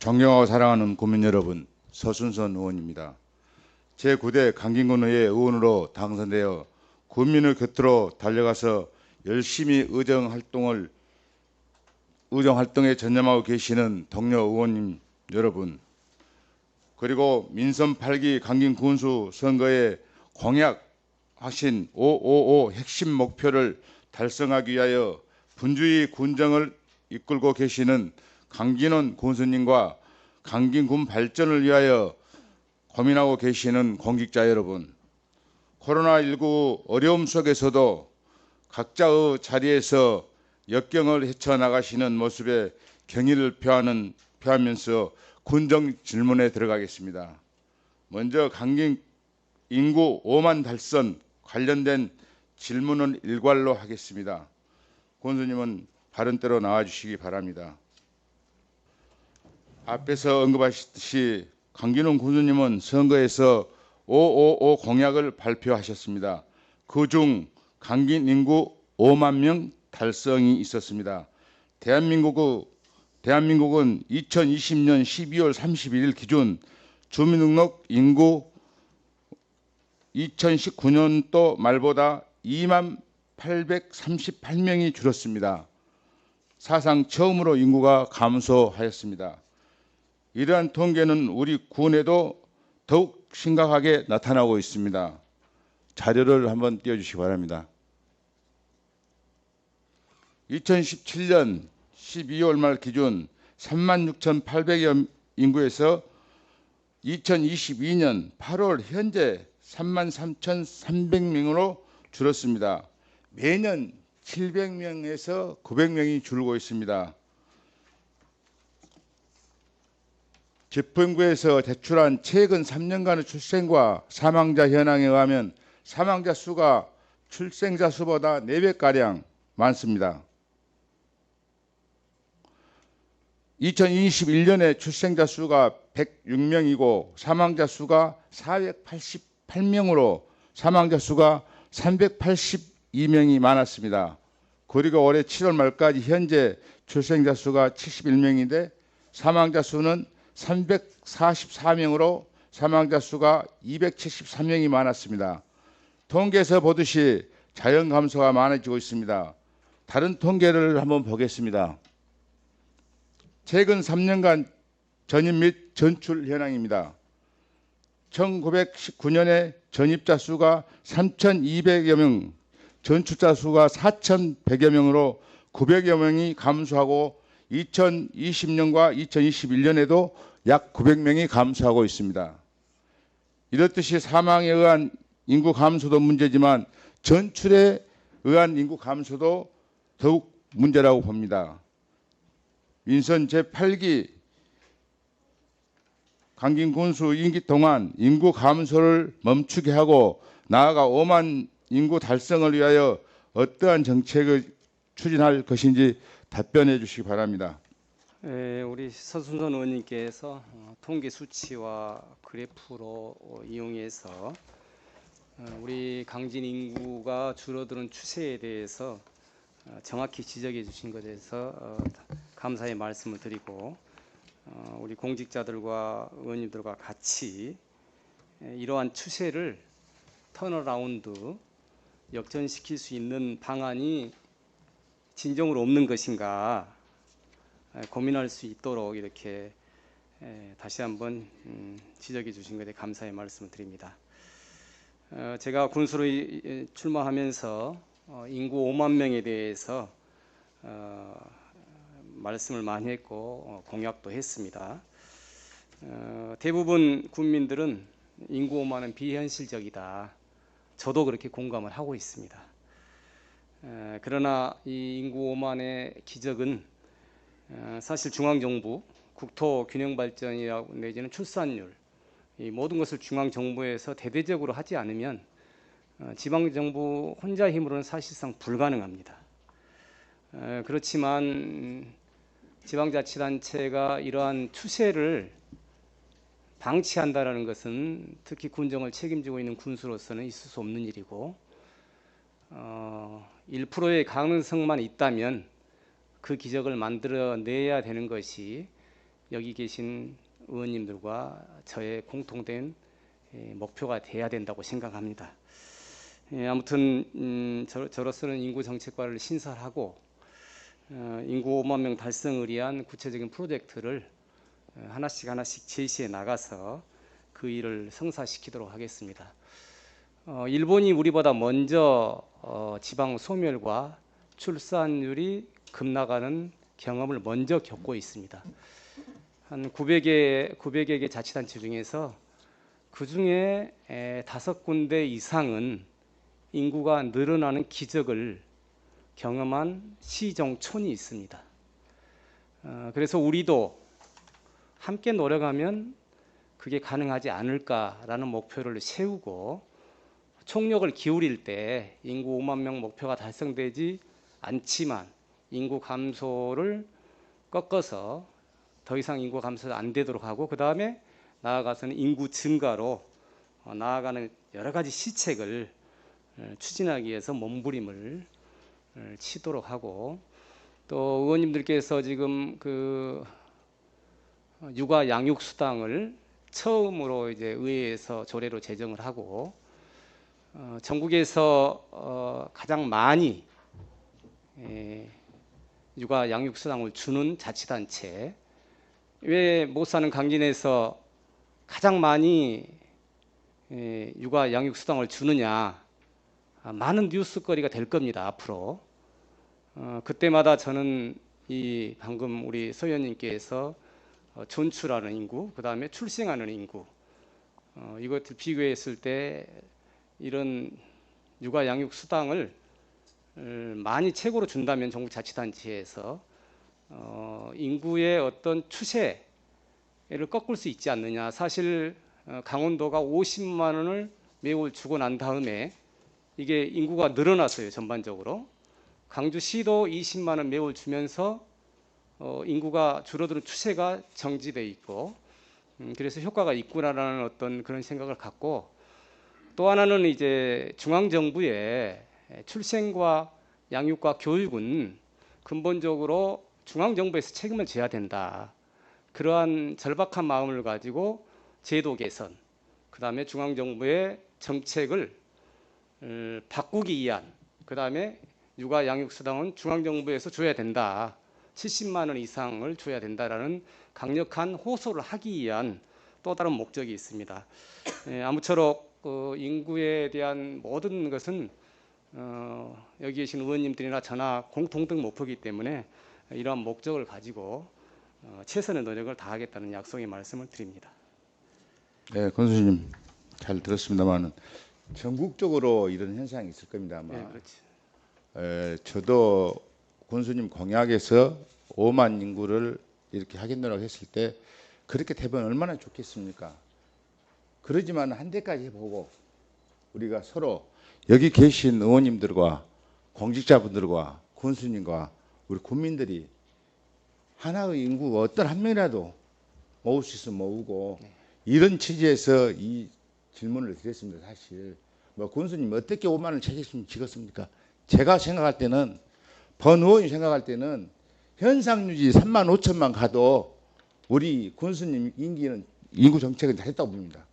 존경하고 사랑하는 국민 여러분, 서순선 의원입니다. 제9대 강진군의회 의원으로 당선되어 국민의 곁으로 달려가서 열심히 의정 활동에 전념하고 계시는 동료 의원님 여러분, 그리고 민선 8기 강진군수 선거에 공약하신 555 핵심 목표를 달성하기 위하여 분주히 군정을 이끌고 계시는 강진원 군수님과 강진군 발전을 위하여 고민하고 계시는 공직자 여러분, 코로나19 어려움 속에서도 각자의 자리에서 역경을 헤쳐나가시는 모습에 경의를 표하면서 군정 질문에 들어가겠습니다. 먼저 강진 인구 5만 달성 관련된 질문은 일괄로 하겠습니다. 군수님은 발언대로 나와주시기 바랍니다. 앞에서 언급하셨듯이 강진원 군수님은 선거에서 555 공약을 발표하셨습니다. 그중 강진 인구 5만 명 달성이 있었습니다. 대한민국은 2020년 12월 31일 기준 주민등록 인구 2019년도 말보다 2만 838명이 줄었습니다. 사상 처음으로 인구가 감소하였습니다. 이러한 통계는 우리 군에도 더욱 심각하게 나타나고 있습니다. 자료를 한번 띄워주시기 바랍니다. 2017년 12월 말 기준 36,800여 인구에서 2022년 8월 현재 33,300명으로 줄었습니다. 매년 700명에서 900명이 줄고 있습니다. 재판부에서 제출한 최근 3년간의 출생과 사망자 현황에 의하면 사망자 수가 출생자 수보다 4배가량 많습니다. 2021년에 출생자 수가 106명이고 사망자 수가 488명으로 사망자 수가 382명이 많았습니다. 그리고 올해 7월 말까지 현재 출생자 수가 71명인데 사망자 수는 344명으로 사망자 수가 273명이 많았습니다. 통계에서 보듯이 자연 감소가 많아지고 있습니다. 다른 통계를 한번 보겠습니다. 최근 3년간 전입 및 전출 현황입니다. 1919년에 전입자 수가 3,200여 명, 전출자 수가 4,100여 명으로 900여 명이 감소하고 2020년과 2021년에도 약 900명이 감소하고 있습니다. 이렇듯이 사망에 의한 인구 감소도 문제지만 전출에 의한 인구 감소도 더욱 문제라고 봅니다. 민선 제8기 강진군수 임기 동안 인구 감소를 멈추게 하고 나아가 5만 인구 달성을 위하여 어떠한 정책을 추진할 것인지 답변해 주시기 바랍니다. 우리 서순선 의원님께서 통계 수치와 그래프로 이용해서 우리 강진 인구가 줄어드는 추세에 대해서 정확히 지적해 주신 것에 대해서 감사의 말씀을 드리고 우리 공직자들과 의원님들과 같이 이러한 추세를 턴어라운드 역전시킬 수 있는 방안이 진정으로 없는 것인가 고민할 수 있도록 이렇게 다시 한번 지적해 주신 것에 감사의 말씀을 드립니다. 제가 군수로 출마하면서 인구 5만 명에 대해서 말씀을 많이 했고 공약도 했습니다. 대부분 국민들은 인구 5만은 비현실적이다. 저도 그렇게 공감을 하고 있습니다. 그러나 이 인구 5만의 기적은 사실 중앙정부, 국토균형발전이라고 내지는 출산율 이 모든 것을 중앙정부에서 대대적으로 하지 않으면 지방정부 혼자 힘으로는 사실상 불가능합니다. 그렇지만 지방자치단체가 이러한 추세를 방치한다는 것은 특히 군정을 책임지고 있는 군수로서는 있을 수 없는 일이고 1%의 가능성만 있다면 그 기적을 만들어내야 되는 것이 여기 계신 의원님들과 저의 공통된 목표가 돼야 된다고 생각합니다. 아무튼 저로서는 인구 정책과를 신설하고 인구 5만 명 달성을 위한 구체적인 프로젝트를 하나씩 제시해 나가서 그 일을 성사시키도록 하겠습니다. 일본이 우리보다 먼저 지방 소멸과 출산율이 급락하는 경험을 먼저 겪고 있습니다. 한 900여 개 자치단체 중에서 그 중에 5군데 이상은 인구가 늘어나는 기적을 경험한 시정촌이 있습니다. 그래서 우리도 함께 노력하면 그게 가능하지 않을까라는 목표를 세우고 총력을 기울일 때 인구 5만 명 목표가 달성되지 않지만 인구 감소를 꺾어서 더 이상 인구 감소가 안 되도록 하고 그 다음에 나아가서는 인구 증가로 나아가는 여러 가지 시책을 추진하기 위해서 몸부림을 치도록 하고 또 의원님들께서 지금 그 육아 양육 수당을 처음으로 이제 의회에서 조례로 제정을 하고 전국에서 가장 많이 육아 양육 수당을 주는 자치단체 왜 못 사는 강진에서 가장 많이 육아 양육 수당을 주느냐 많은 뉴스거리가 될 겁니다 앞으로 그때마다 저는 이 방금 우리 서 의원님께서 존출하는 인구 그 다음에 출생하는 인구 이것들 비교했을 때 이런 육아 양육 수당을 많이 최고로 준다면 전국 자치단체에서 인구의 어떤 추세를 꺾을 수 있지 않느냐. 사실 강원도가 50만 원을 매월 주고 난 다음에 이게 인구가 늘어났어요 전반적으로. 강주시도 20만 원 매월 주면서 인구가 줄어드는 추세가 정지돼 있고 그래서 효과가 있구나라는 어떤 그런 생각을 갖고 또 하나는 이제 중앙정부의 출생과 양육과 교육은 근본적으로 중앙정부에서 책임을 져야 된다. 그러한 절박한 마음을 가지고 제도 개선, 그 다음에 중앙정부의 정책을 바꾸기 위한, 그 다음에 육아 양육수당은 중앙정부에서 줘야 된다. 70만 원 이상을 줘야 된다라는 강력한 호소를 하기 위한 또 다른 목적이 있습니다. 아무쪼록 인구에 대한 모든 것은 여기 계신 의원님들이나 저나 공통된 목표이기 때문에 이러한 목적을 가지고 최선의 노력을 다하겠다는 약속의 말씀을 드립니다. 네, 권수님 잘 들었습니다만 전국적으로 이런 현상이 있을 겁니다. 아마. 네, 그렇죠. 저도 권수님 공약에서 5만 인구를 이렇게 하겠노라고 했을 때 그렇게 되면 얼마나 좋겠습니까? 그러지만 한 대까지 해보고 우리가 서로 여기 계신 의원님들과 공직자분들과 권수님과 우리 국민들이 하나의 인구 어떤 한 명이라도 모을 수 있으면 모으고 이런 취지에서 이 질문을 드렸습니다. 사실 뭐 권수님 어떻게 5만 원을 책임을 지겠습니까? 제가 생각할 때는 번 의원이 생각할 때는 현상 유지 3만 5천만 가도 우리 권수님 임기는 인구 정책은 잘했다고 봅니다.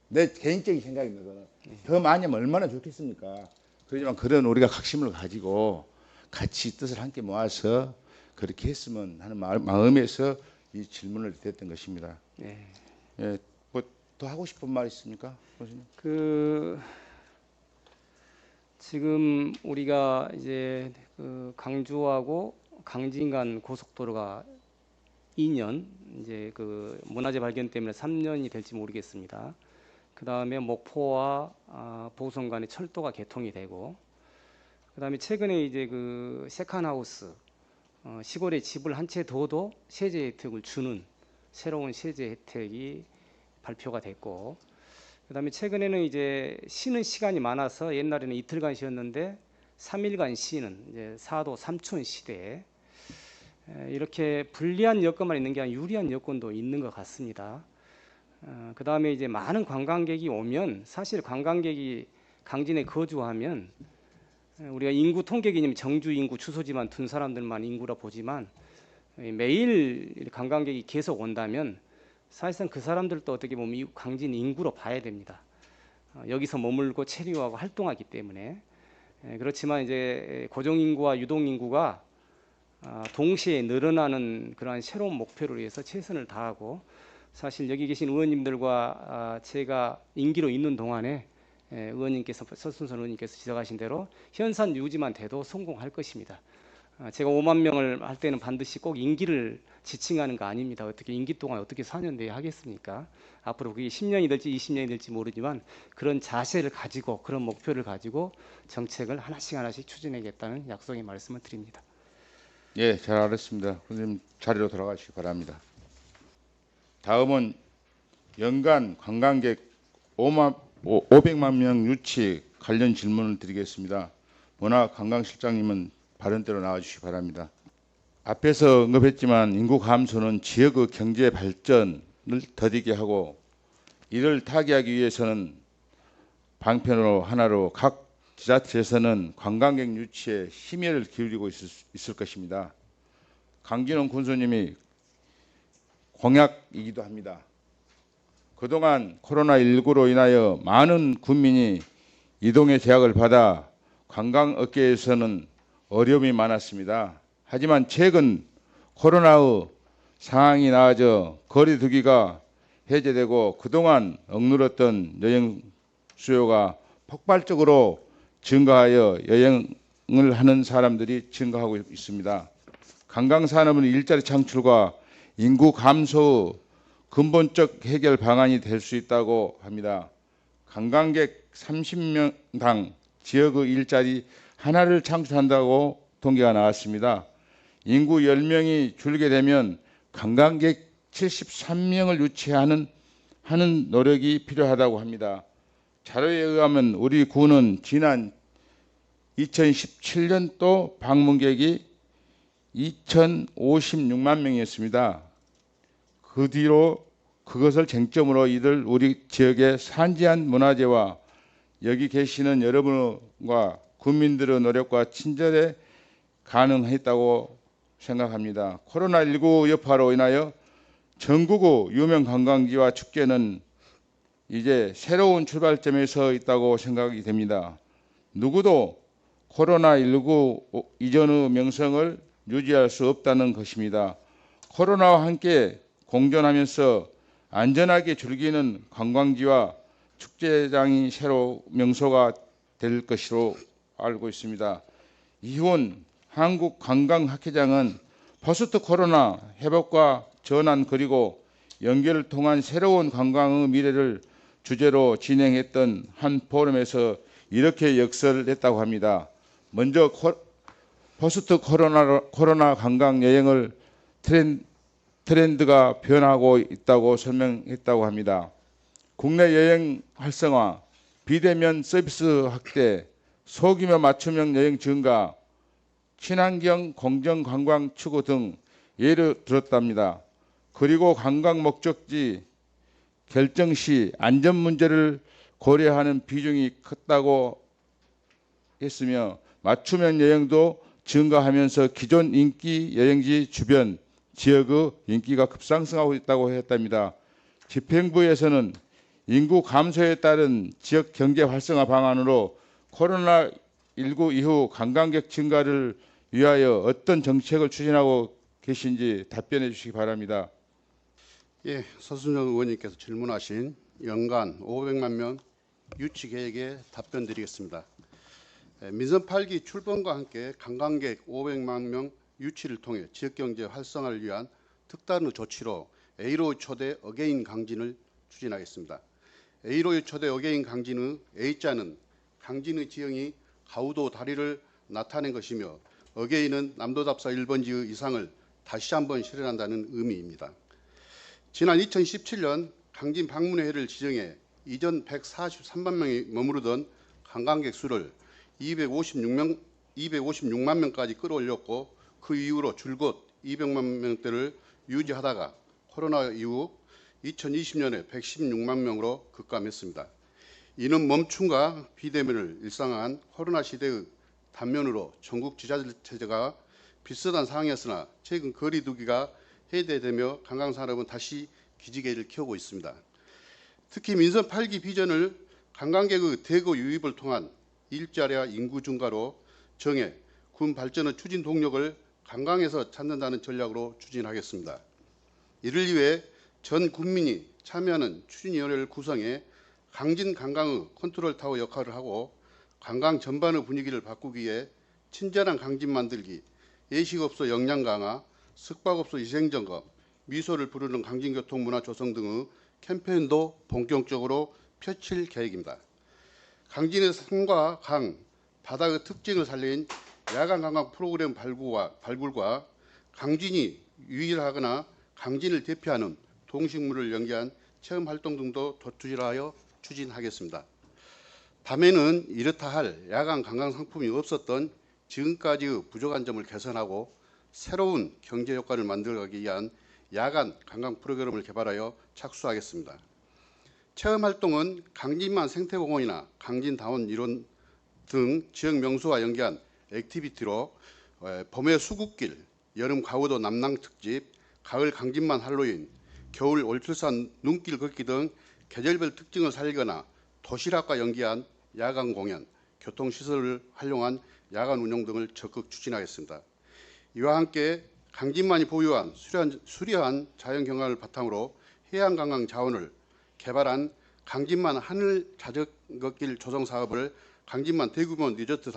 내 개인적인 생각입니다. 더 많이 하면 얼마나 좋겠습니까? 그렇지만 그런 우리가 각심을 가지고 같이 뜻을 함께 모아서 그렇게 했으면 하는 마음에서 이 질문을 드렸던 것입니다. 네. 예, 뭐 더 하고 싶은 말 있습니까, 교수님? 지금 우리가 이제 강주하고 강진 간 고속도로가 2년 이제 문화재 발견 때문에 3년이 될지 모르겠습니다. 그 다음에 목포와 보성 간의 철도가 개통이 되고, 그 다음에 최근에 이제 세컨하우스 시골에 집을 한 채 둬도 세제 혜택을 주는 새로운 세제 혜택이 발표가 됐고, 그 다음에 최근에는 이제 쉬는 시간이 많아서 옛날에는 이틀간 쉬었는데 3일간 쉬는 이제 4도 3촌 시대에 이렇게 불리한 여건만 있는 게 아니라 유리한 여건도 있는 것 같습니다. 그 다음에 이제 많은 관광객이 오면 사실 관광객이 강진에 거주하면 우리가 인구 통계 개념 정주 인구 주소지만 둔 사람들만 인구라 보지만 매일 관광객이 계속 온다면 사실상 그 사람들도 어떻게 보면 이웃 강진 인구로 봐야 됩니다. 여기서 머물고 체류하고 활동하기 때문에. 그렇지만 이제 고정 인구와 유동 인구가 동시에 늘어나는 그러한 새로운 목표를 위해서 최선을 다하고, 사실 여기 계신 의원님들과 제가 임기로 있는 동안에 의원님께서, 서순선 의원님께서 지적하신 대로 현산 유지만 돼도 성공할 것입니다. 제가 5만 명을 할 때는 반드시 꼭 임기를 지칭하는 거 아닙니다. 어떻게 임기 동안 어떻게 4년 내에 하겠습니까? 앞으로 그게 10년이 될지 20년이 될지 모르지만 그런 자세를 가지고, 그런 목표를 가지고 정책을 하나씩 추진하겠다는 약속의 말씀을 드립니다. 예, 잘 알았습니다. 선생님 자리로 돌아가시기 바랍니다. 다음은 연간 관광객 500만 명 유치 관련 질문을 드리겠습니다. 문화관광실장님은 발언대로 나와주시기 바랍니다. 앞에서 언급했지만 인구 감소는 지역의 경제 발전을 더디게 하고, 이를 타개하기 위해서는 방편으로 하나로 각 지자체에서는 관광객 유치에 심혈을 기울이고 있을 것입니다. 강진원 군수님이 공약이기도 합니다. 그동안 코로나19로 인하여 많은 국민이 이동의 제약을 받아 관광업계에서는 어려움이 많았습니다. 하지만 최근 코로나의 상황이 나아져 거리두기가 해제되고 그동안 억눌렀던 여행 수요가 폭발적으로 증가하여 여행을 하는 사람들이 증가하고 있습니다. 관광산업은 일자리 창출과 인구 감소의 근본적 해결 방안이 될 수 있다고 합니다. 관광객 30명당 지역의 일자리 하나를 창출한다고 통계가 나왔습니다. 인구 10명이 줄게 되면 관광객 73명을 유치하는 노력이 필요하다고 합니다. 자료에 의하면 우리 구는 지난 2017년도 방문객이 2,056만 명이었습니다. 그 뒤로 그것을 쟁점으로 이들 우리 지역의 산지한 문화재와 여기 계시는 여러분과 국민들의 노력과 친절에 가능했다고 생각합니다. 코로나19 여파로 인하여 전국의 유명 관광지와 축제는 이제 새로운 출발점에 서 있다고 생각이 됩니다. 누구도 코로나19 이전의 명성을 유지할 수 없다는 것입니다. 코로나와 함께 공존하면서 안전하게 즐기는 관광지와 축제장이 새로 명소가 될 것으로 알고 있습니다. 이혼 한국관광학회장은 포스트 코로나 회복과 전환 그리고 연결을 통한 새로운 관광의 미래를 주제로 진행했던 한 포럼에서 이렇게 역설을 했다고 합니다. 먼저 포스트 코로나 관광 여행을 트렌드가 변하고 있다고 설명했다고 합니다. 국내 여행 활성화, 비대면 서비스 확대, 소규모 맞춤형 여행 증가, 친환경 공정 관광 추구 등 예를 들었답니다. 그리고 관광 목적지 결정 시 안전 문제를 고려하는 비중이 컸다고 했으며, 맞춤형 여행도 증가하면서 기존 인기 여행지 주변 지역의 인기가 급상승하고 있다고 했답니다. 집행부에서는 인구 감소에 따른 지역 경제 활성화 방안으로 코로나19 이후 관광객 증가를 위하여 어떤 정책을 추진하고 계신지 답변해 주시기 바랍니다. 예, 서순정 의원님께서 질문하신 연간 500만 명 유치 계획에 답변 드리겠습니다. 민선 8기 출범과 함께 관광객 500만 명 유치를 통해 지역경제 활성화를 위한 특단의 조치로 A로 초대 어게인 강진을 추진하겠습니다. A로 초대 어게인 강진의 A자는 강진의 지형이 가우도 다리를 나타낸 것이며, 어게인은 남도답사 1번지의 이상을 다시 한번 실현한다는 의미입니다. 지난 2017년 강진 방문회를 지정해 이전 143만 명이 머무르던 관광객 수를 256만 명까지 끌어올렸고, 그 이후로 줄곧 200만 명대를 유지하다가 코로나 이후 2020년에 116만 명으로 급감했습니다. 이는 멈춤과 비대면을 일상화한 코로나 시대의 단면으로 전국 지자체가 비슷한 상황이었으나 최근 거리 두기가 해제되며 관광산업은 다시 기지개를 켜고 있습니다. 특히 민선 8기 비전을 관광객의 대거 유입을 통한 일자리와 인구 증가로 정해 군 발전의 추진 동력을 관광에서 찾는다는 전략으로 추진하겠습니다. 이를 위해 전 국민이 참여하는 추진위원회를 구성해 강진 관광의 컨트롤타워 역할을 하고 관광 전반의 분위기를 바꾸기 위해 친절한 강진 만들기, 예식업소 역량 강화, 숙박업소 위생점검, 미소를 부르는 강진교통 문화 조성 등의 캠페인도 본격적으로 펼칠 계획입니다. 강진의 산과 강, 바다의 특징을 살린 야간 관광 프로그램 발굴과 강진이 유일하거나 강진을 대표하는 동식물을 연계한 체험 활동 등도 도출하여 추진하겠습니다. 다음에는 이렇다 할 야간 관광 상품이 없었던 지금까지의 부족한 점을 개선하고 새로운 경제 효과를 만들어가기 위한 야간 관광 프로그램을 개발하여 착수하겠습니다. 체험 활동은 강진만 생태공원이나 강진다원 이론 등 지역 명소와 연계한 액티비티로 봄의 수국길, 여름 가우도 남낭 특집, 가을 강진만 할로윈, 겨울 올출산 눈길 걷기 등 계절별 특징을 살리거나 도시락과 연계한 야간 공연, 교통시설을 활용한 야간 운영 등을 적극 추진하겠습니다. 이와 함께 강진만이 보유한 수려한 자연경관을 바탕으로 해양관광 자원을 개발한 강진만 하늘 자전거길 조성 사업을 강진만 대규모 리조트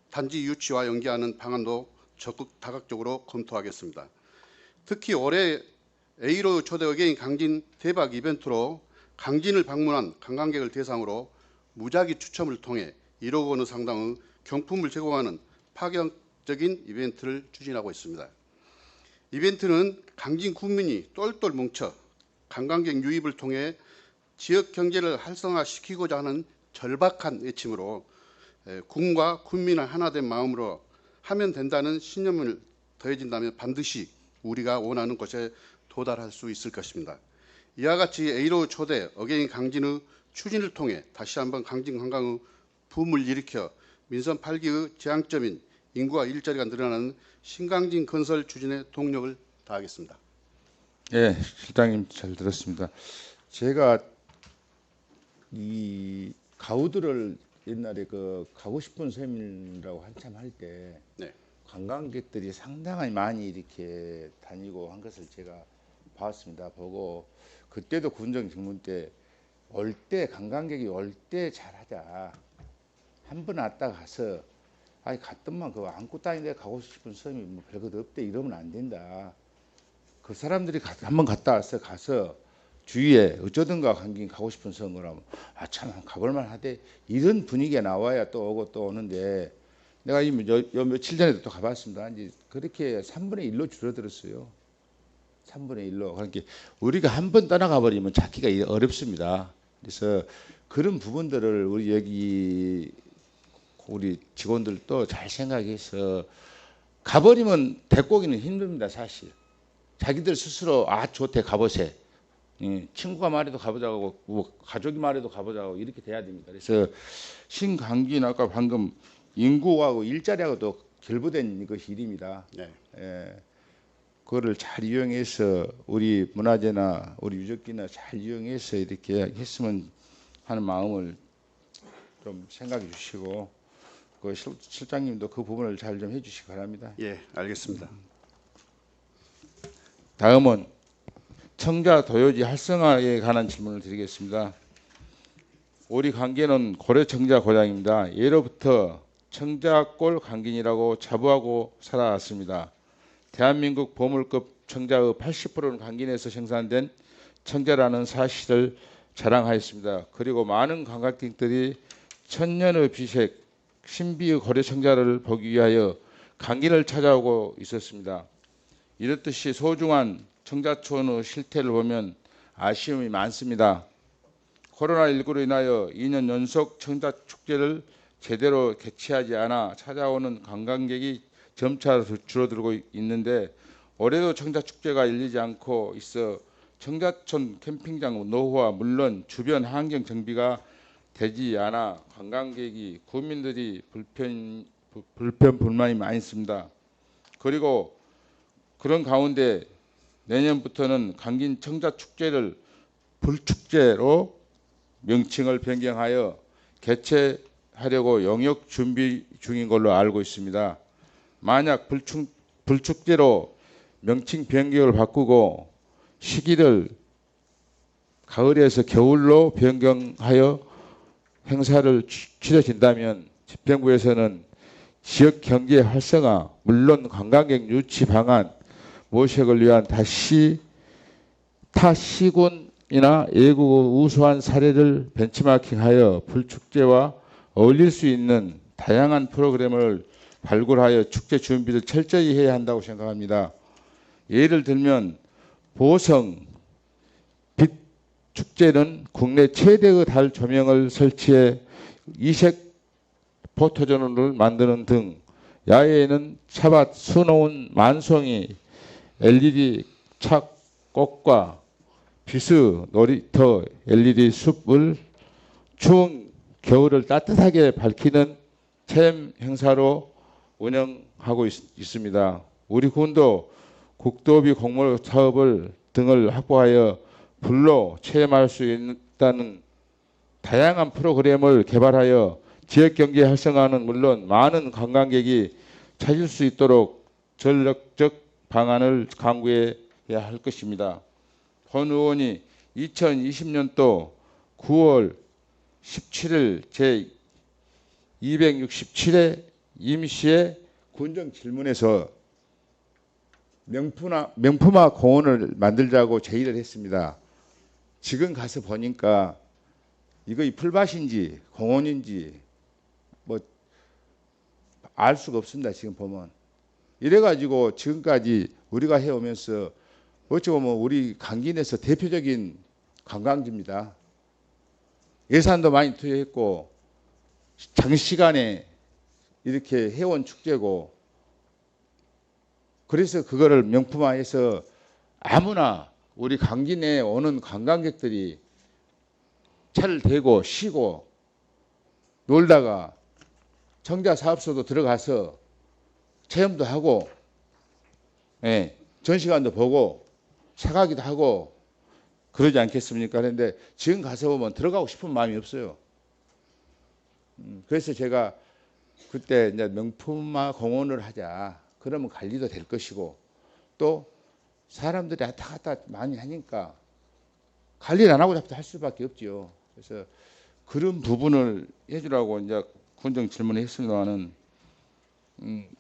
단지 유치와 연계하는 방안도 적극 다각적으로 검토하겠습니다. 특히 올해 A로 초대 어게인 강진 대박 이벤트로 강진을 방문한 관광객을 대상으로 무작위 추첨을 통해 1억 원의 상당의 경품을 제공하는 파격적인 이벤트를 추진하고 있습니다. 이벤트는 강진 군민이 똘똘 뭉쳐 관광객 유입을 통해 지역 경제를 활성화시키고자 하는 절박한 외침으로 군과 군민을 하나 된 마음으로 하면 된다는 신념을 더해진다면 반드시 우리가 원하는 곳에 도달할 수 있을 것입니다. 이와 같이 A로 초대 어게인 강진의 추진을 통해 다시 한번 강진 관광의 붐을 일으켜 민선 8기의 재앙점인 인구와 일자리가 늘어나는 신강진 건설 추진에 동력을 다하겠습니다. 예, 실장님 잘 들었습니다. 제가 이 가우들을 옛날에 그 가고 싶은 셈이라고 한참 할 때 네. 관광객들이 상당히 많이 이렇게 다니고 한 것을 제가 봤습니다. 보고 그때도 군정 질문 때 올 때 관광객이 올 때 잘하자. 한 번 왔다 가서 아니 갔더만 그거 안고 다니는데 가고 싶은 섬이 뭐 별것 없대 이러면 안 된다. 그 사람들이 한번 갔다 왔어 가서 주위에 어쩌든가 강진 가고 싶은 섬을 하면 아 참 가볼만 하대 이런 분위기가 나와야 또 오고 또 오는데 내가 이 며칠 전에도 또 가봤습니다. 이제 그렇게 3분의 1로 줄어들었어요. 3분의 1로. 그러니까 우리가 한 번 떠나가 버리면 찾기가 어렵습니다. 그래서 그런 부분들을 우리 여기 우리 직원들도 잘 생각해서 가버리면 데리고 오기는 힘듭니다. 사실. 자기들 스스로 아 좋대 가보세. 친구가 말해도 가보자고 뭐 가족이 말해도 가보자고 이렇게 돼야 됩니다. 그래서 신강진 아까 방금 인구하고 일자리하고도 결부된 것이 일입니다. 네. 예, 그거를 잘 이용해서 우리 문화재나 우리 유적지나 잘 이용해서 이렇게 했으면 하는 마음을 좀 생각해 주시고 그 실장님도 그 부분을 잘 좀 해주시기 바랍니다. 예, 알겠습니다. 다음은 청자 도요지 활성화에 관한 질문을 드리겠습니다. 우리 강계는 고려 청자 고장입니다. 예로부터 청자골 강진이라고 자부하고 살아왔습니다. 대한민국 보물급 청자의 80%는 강진에서 생산된 청자라는 사실을 자랑하였습니다. 그리고 많은 관광객들이 천년의 비색, 신비의 고려 청자를 보기 위하여 강진을 찾아오고 있었습니다. 이렇듯이 소중한 청자촌의 실태를 보면 아쉬움이 많습니다. 코로나19로 인하여 2년 연속 청자축제를 제대로 개최하지 않아 찾아오는 관광객이 점차 줄어들고 있는데 올해도 청자축제가 열리지 않고 있어 청자촌 캠핑장 노후와 물론 주변 환경 정비가 되지 않아 관광객이 구민들이 불편이 많이 있습니다. 그리고 그런 가운데 내년부터는 강진 청자축제를 불축제로 명칭을 변경하여 개최하려고 용역 준비 중인 걸로 알고 있습니다. 만약 불축제로 명칭 변경을 바꾸고 시기를 가을에서 겨울로 변경하여 행사를 치러진다면 집행부에서는 지역 경제 활성화, 물론 관광객 유치 방안 모색을 위한 타 시군이나 외국 우수한 사례를 벤치마킹하여 불축제와 어울릴 수 있는 다양한 프로그램을 발굴하여 축제 준비를 철저히 해야 한다고 생각합니다. 예를 들면 보성 빛 축제는 국내 최대의 달 조명을 설치해 이색 포토존을 만드는 등 야외에는 차밭 수놓은 만송이 LED 착꽃과 비스 놀이터 LED 숲을 추운 겨울을 따뜻하게 밝히는 체험 행사로 운영하고 있습니다. 우리 군도 국도비 공모 사업을 등을 확보하여 불로 체험할 수 있다는 다양한 프로그램을 개발하여 지역 경제 활성화는 물론 많은 관광객이 찾을 수 있도록 전략적 방안을 강구해야 할 것입니다. 본 의원이 2020년도 9월 17일 제 267회 임시의 군정 질문에서 명품화 공원을 만들자고 제의를 했습니다. 지금 가서 보니까 이거 이 풀밭인지 공원인지 뭐 알 수가 없습니다. 지금 보면 이래가지고 지금까지 우리가 해오면서 어찌 보면 우리 강진에서 대표적인 관광지입니다. 예산도 많이 투여했고 장시간에 이렇게 해온 축제고 그래서 그거를 명품화해서 아무나 우리 강진에 오는 관광객들이 차를 대고 쉬고 놀다가 청자사업소도 들어가서 체험도 하고 전시관도 보고 사가기도 하고 그러지 않겠습니까? 그런데 지금 가서 보면 들어가고 싶은 마음이 없어요. 그래서 제가 그때 이제 명품화 공원을 하자. 그러면 관리도 될 것이고 또 사람들이 왔다 갔다 많이 하니까 관리를 안 하고 할 수밖에 없죠. 그래서 그런 부분을 해주라고 이제 군정 질문을 했습니다만은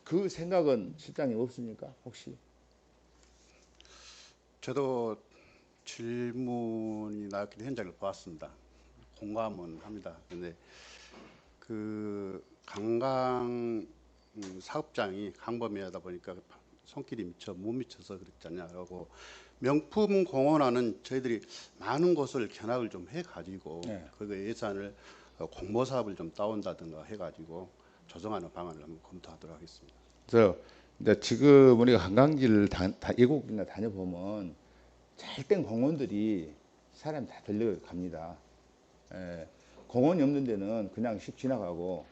그 생각은 실장이 없습니까? 혹시? 저도 질문이 나왔기도 현장을 보았습니다. 공감은 합니다. 그런데 그 관광 사업장이 광범위하다 보니까 손길이 못 미쳐서 그랬잖냐고. 명품 공원화는 저희들이 많은 곳을 견학을 좀 해가지고 그 예산을 공모 사업을 좀 따온다든가 해가지고 조정하는 방안을 한번 검토하도록 하겠습니다. 그래서 이제 지금 우리가 관광지를 외국이나 다녀보면 잘된 공원들이 사람 다 들려갑니다. 공원이 없는 데는 그냥 씩 지나가고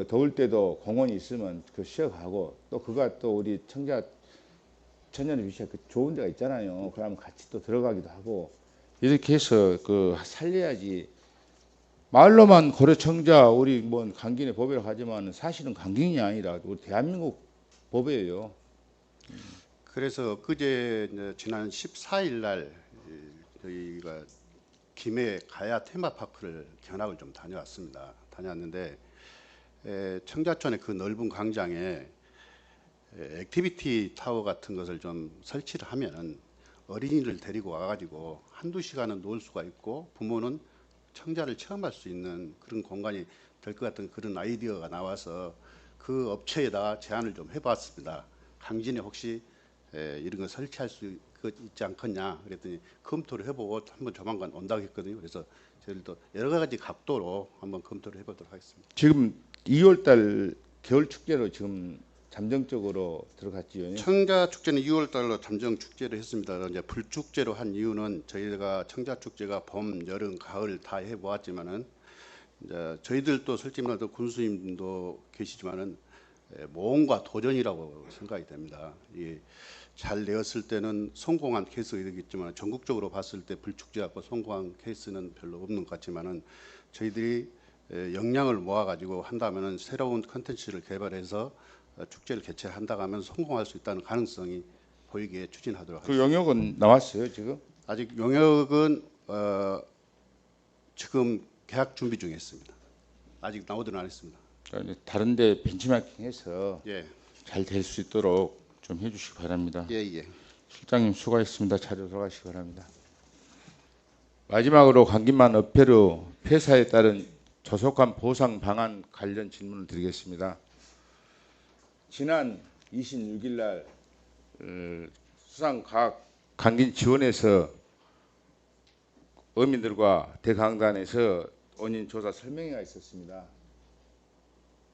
더울 때도 공원이 있으면 그 쉬어가고 또 그가 또 우리 천년의 비시에 그 좋은 데가 있잖아요. 그러면 같이 또 들어가기도 하고 이렇게 해서 그 살려야지. 말로만 고려청자 우리 뭐 강gin의 법이라고 하지만 사실은 강gin이 아니라 우리 대한민국 법이에요. 그래서 그제 지난 14일 날 저희가 김해 가야 테마파크를 견학을 좀 다녀왔습니다. 다녀왔는데 청자촌의 그 넓은 광장에 액티비티 타워 같은 것을 좀 설치를 하면은 어린이를 데리고 와가지고 한두 시간은 놀 수가 있고 부모는 청자를 체험할 수 있는 그런 공간이 될 것 같은 그런 아이디어가 나와서 그 업체에다가 제안을 좀 해봤습니다. 강진에 혹시 이런 거 설치할 수 있지 않겠냐 그랬더니 검토를 해보고 한번 조만간 온다고 했거든요. 그래서 저희들도 여러 가지 각도로 한번 검토를 해보도록 하겠습니다. 지금 2월달 겨울 축제로 지금 잠정적으로 들어갔지요. 청자 축제는 2월 달로 잠정 축제를 했습니다. 이제 불축제로 한 이유는 저희가 청자 축제가 봄, 여름, 가을 다 해보았지만은 이제 저희들도 솔직히 말해서 군수님도 계시지만은 모험과 도전이라고 생각이 됩니다. 잘 되었을 때는 성공한 케이스가 있겠지만 전국적으로 봤을 때 불축제하고 성공한 케이스는 별로 없는 것 같지만은 저희들이 역량을 모아가지고 한다면은 새로운 컨텐츠를 개발해서 축제를 개최한다고 하면 성공할 수 있다는 가능성이 보이기에 추진하도록 그 하겠습니다. 영역은 나왔어요 지금? 아직 용역은 지금 계약 준비 중에 있습니다. 아직 나오지는 않았습니다. 그러니까 다른데 벤치마킹해서 예, 잘 될 수 있도록 좀 해주시기 바랍니다. 예. 실장님 수고하셨습니다. 자료 들어가시기 바랍니다. 마지막으로 강김만 어패류 폐사에 따른 저속한 보상 방안 관련 질문을 드리겠습니다. 지난 26일 날 수상과학 강긴 지원에서 어민들과 대강단에서 원인 조사 설명회가 있었습니다.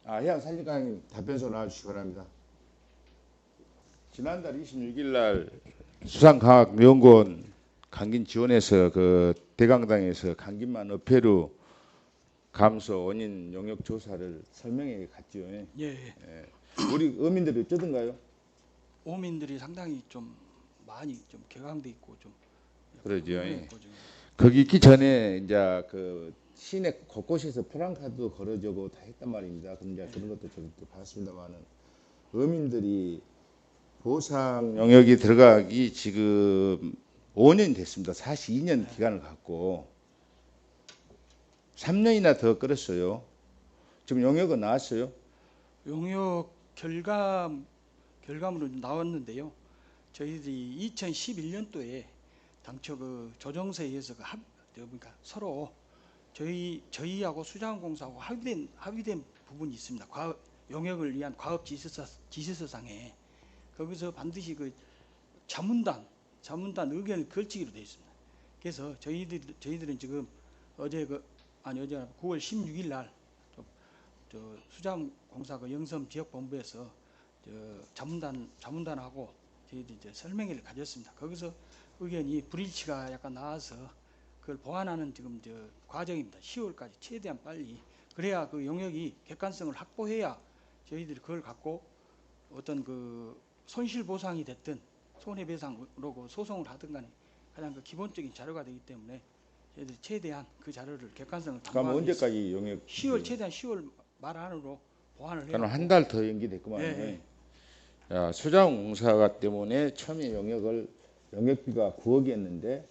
해양산림과장님 답변서 나와주시기 바랍니다. 지난달 26일 날 수상과학연구원 강긴 지원에서 그 대강당에서 강긴만 어패류 감소 원인 용역 조사를 설명회 갔지요. 예. 우리 어민들이 어쩌던가요? 오민들이 상당히 좀 많이 좀 개강돼 있고 좀 그러죠. 그랬고 좀 거기 있기 전에 이제 그 시내 곳곳에서 프랑카드도 걸어주고 다 했단 말입니다. 그럼 이제 그런 것도 저도 봤습니다만은 어민들이 보상 영역이 들어가기 지금 5년이 됐습니다. 사실 2년 기간을 갖고 3년이나 더 끌었어요. 지금 영역은 나왔어요. 용역 결과물은 나왔는데요. 저희들이 2011년도에 당초 그 조정서에 의해서 그러니까 서로 저희하고 수자원공사하고 합의된 부분이 있습니다. 용역을 위한 과업 지시서상에 거기서 반드시 그 자문단 의견을 걸치기로 되어 있습니다. 그래서 저희들은 지금 어제 9월 16일 날 수자원공사 그 영섬 지역본부에서 자문단하고 저희들이 이제 설명회를 가졌습니다. 거기서 의견이 불일치가 약간 나와서 그걸 보완하는 지금 과정입니다. 10월까지 최대한 빨리 그래야 그 영역이 객관성을 확보해야 저희들이 그걸 갖고 어떤 그 손실 보상이 됐든 손해배상으로 그 소송을 하든 간에 가장 그 기본적인 자료가 되기 때문에 저희들이 최대한 그 자료를 객관성을 그럼 담보하기 위해서 언제까지 영역? 10월 최대한 10월 말 안으로 보완을 해야 그럼 한 달 더 연기됐구만. 예. 야, 수자원공사가 때문에 처음에 영역비가 9억이었는데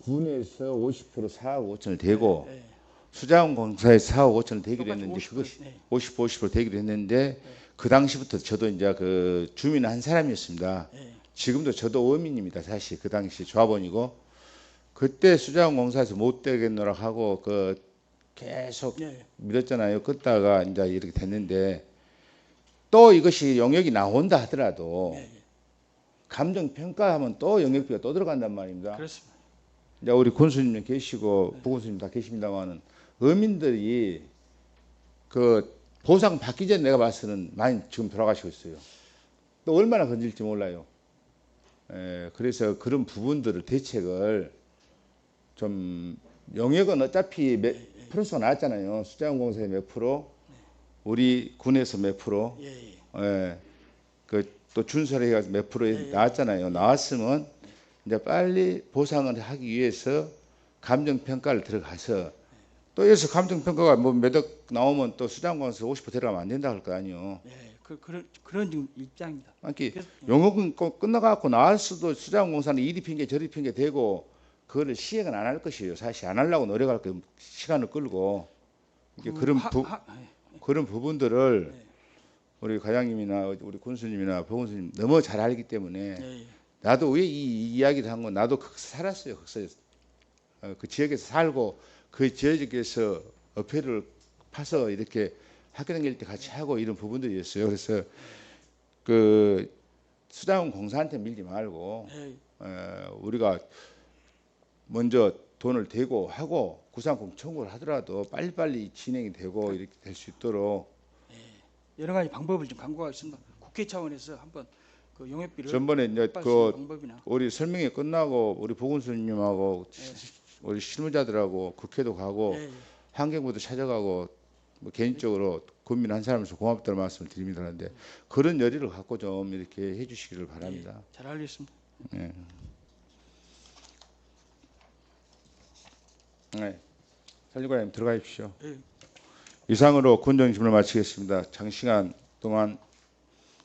군에서 50% 4억 5천을 대고 예. 수자원공사에서 4억 5천을 대기로 똑같이 했는데 50%, 그것이 네. 50% 대기로 했는데 그 당시부터 저도 이제 그 주민 한 사람이었습니다. 예. 지금도 저도 어민입니다. 사실 그 당시 조합원이고 그때 수자원공사에서 못 되겠노라 하고 그 계속 예. 밀었잖아요. 끊다가 이제 이렇게 됐는데 또 이것이 영역이 나온다 하더라도 예. 감정 평가하면 또 영역비가 또 들어간단 말입니다. 그렇습니다. 이제 우리 군수님 계시고 부군수님 다 계십니다만은 어민들이 그 보상 받기 전에 내가 봐서는 많이 지금 돌아가시고 있어요. 또 얼마나 건질지 몰라요. 그래서 그런 부분들을 대책을 좀 영역은 어차피 프로스가 나왔잖아요. 수자원공사에 몇 프로, 우리 군에서 몇 프로, 예. 그 또 준설에 해가지고 몇 프로 나왔잖아요. 나왔으면 이제 빨리 보상을 하기 위해서 감정 평가를 들어가서 또 여기서 감정 평가가 뭐 몇 억 나오면 또 수자원공사에서 50% 들어가면 안 된다 할 거 아니에요. 예. 그런 지금 입장입니다. 아니, 그래서- 영역은 끝나갖고 나왔어도 수자원공사는 이리 핑계 저리 핑계 대고 그거를 시행은 안 할 것이에요. 사실 안 하려고 노력할 거 시간을 끌고 이게 그런 부분들을 예. 우리 과장님이나 우리 군수님이나 보건수님 너무 잘 알기 때문에 예. 나도 왜 이 이야기를 한 건 나도 살았어요. 거기서 그 지역에서 살고 그 지역에서 어패를 파서 이렇게 학교 다닐 때 같이 하고 이런 부분들이었어요. 그래서 그 수자원공사한테 밀지 말고 예. 우리가 먼저 돈을 대고 하고 구상권 청구를 하더라도 빨리빨리 진행이 되고 이렇게 될 수 있도록 여러 가지 방법을 좀 강구하고 있습니다. 국회 차원에서 한번 그 용역비를 전번에 이제 확보할 수 있는 그 방법이나 우리 설명회 끝나고 우리 보건수님하고 우리 실무자들하고 국회도 가고 예. 환경부도 찾아가고 뭐 개인적으로 국민 한 사람으로서 고맙다는 말씀을 드립니다. 하는데 그런 열의를 갖고 좀 이렇게 해주시기를 바랍니다. 예, 잘 알겠습니다. 네. 네. 설리관님 들어가 주십시오. 예. 이상으로 군정질문을 마치겠습니다. 장시간 동안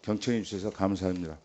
경청해 주셔서 감사합니다.